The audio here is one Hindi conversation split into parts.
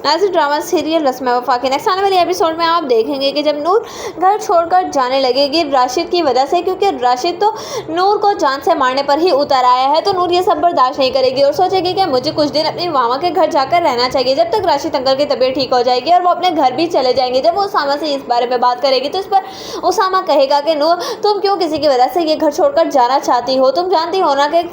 ऐसे ड्रामा सीरियल रस्म वफा के नेक्स्ट आने वाले एपिसोड में आप देखेंगे कि जब नूर घर छोड़कर जाने लगेगी राशिद की वजह से, क्योंकि राशिद तो नूर को जान से मारने पर ही उतर आया है, तो नूर ये सब बर्दाश्त नहीं करेगी और सोचेगी कि मुझे कुछ दिन अपनी मामा के घर जाकर रहना चाहिए जब तक राशिद अंकल की तबीयत ठीक हो जाएगी और वो अपने घर भी चले जाएंगे। जब वो उसामा से इस बारे में बात करेगी तो इस पर उसामा कहेगा कि नूर तुम क्यों किसी की वजह से ये घर छोड़कर जाना चाहती हो, तुम जानती हो ना कि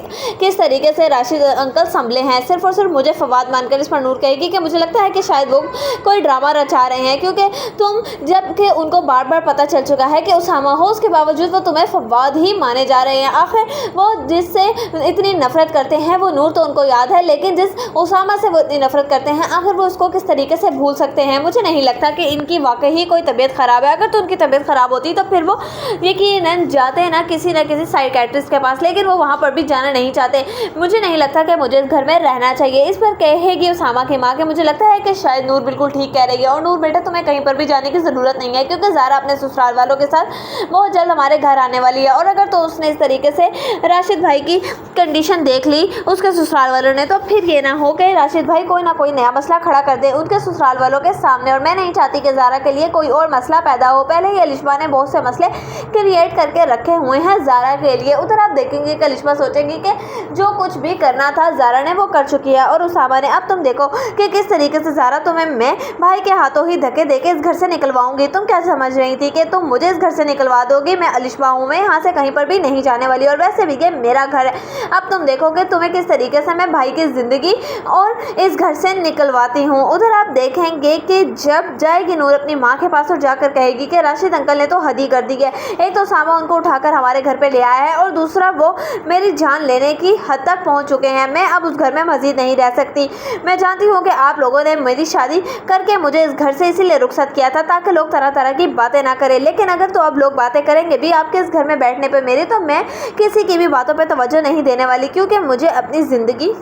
किस तरीके से राशिद अंकल संभले हैं, सिर्फ और सिर्फ मुझे फवाद मानकर। इस पर नूर कहेगी कि मुझे लगता है कि शायद वो कोई ड्रामा रचा रहे हैं, क्योंकि तुम जबकि उनको बार बार पता चल चुका है कि उसामा हो, उसके बावजूद वो तुम्हें फवाद ही माने जा रहे हैं। आखिर वो जिससे इतनी नफरत करते हैं वो नूर तो उनको याद है, लेकिन जिस उसामा से वो इतनी नफरत करते हैं आखिर वो उसको किस तरीके से भूल सकते हैं। मुझे नहीं लगता कि इनकी वाकई ही कोई तबीयत ख़राब है, अगर तो उनकी तबीयत ख़राब होती तो फिर वो यकीनन जाते हैं ना किसी साइकियाट्रिस्ट के पास, लेकिन वो वहाँ पर भी जाना नहीं चाहते। मुझे नहीं लगता कि मुझे इस घर में रहना चाहिए। इस पर कहेगी उसामा की माँ कि मुझे लगता है कि शायद नूर बिल्कुल ठीक कह रही है और नूर बेटा तुम्हें कहीं पर भी जाने की ज़रूरत नहीं है, क्योंकि ज़ारा अपने ससुराल वालों के साथ बहुत जल्द हमारे घर आने वाली है। और अगर तो उसने इस तरीके से राशिद भाई की कंडीशन देख ली उसके ससुराल वालों ने, तो फिर ये ना हो कि राशिद भाई कोई ना कोई नया मसला खड़ा कर दे उनके ससुराल वालों के सामने, और मैं नहीं चाहती कि ज़ारा के लिए कोई और मसला पैदा हो। पहले ही अलिशबा ने बहुत से मसले क्रिएट करके रखे हुए हैं ज़ारा के लिए। उधर आप देखेंगे कि अलिशबा सोचेंगी कि जो कुछ भी करना था ज़ारा ने वो कर चुकी है, और उसामा ने अब तुम देखो कि किस तरीके से ज़ारा तुम्हें मैं भाई के हाथों ही धक्के देके इस घर से निकलवाऊंगी। तुम क्या समझ रही थी कि तुम मुझे इस घर से निकलवा दोगी? मैं अलिशबा हूँ, मैं यहाँ से कहीं पर भी नहीं जाने वाली, और वैसे भी ये मेरा घर है। अब तुम देखोगे तुम्हें किस तरीके से मैं भाई की ज़िंदगी और इस घर से निकलवाती हूँ। उधर आप देखेंगे कि जब जाएगी नूर अपनी माँ के पास और जाकर कहेगी कि राशिद अंकल ने तो हद ही कर दी है, एक तो सामा उनको उठाकर हमारे घर पे ले आया है और दूसरा वो मेरी जान लेने की हद तक पहुँच चुके हैं। मैं अब उस घर में मज़ीद नहीं रह सकती। मैं जानती हूँ कि आप लोगों ने मेरी शादी करके मुझे इस घर से इसीलिए रुखसत किया था ताकि लोग तरह तरह की बातें ना करें, लेकिन अगर तो अब लोग बातें करेंगे भी आपके इस घर में बैठने पे मेरी, तो मैं किसी की भी बातों पे तवज्जो नहीं देने वाली, क्योंकि मुझे अपनी ज़िंदगी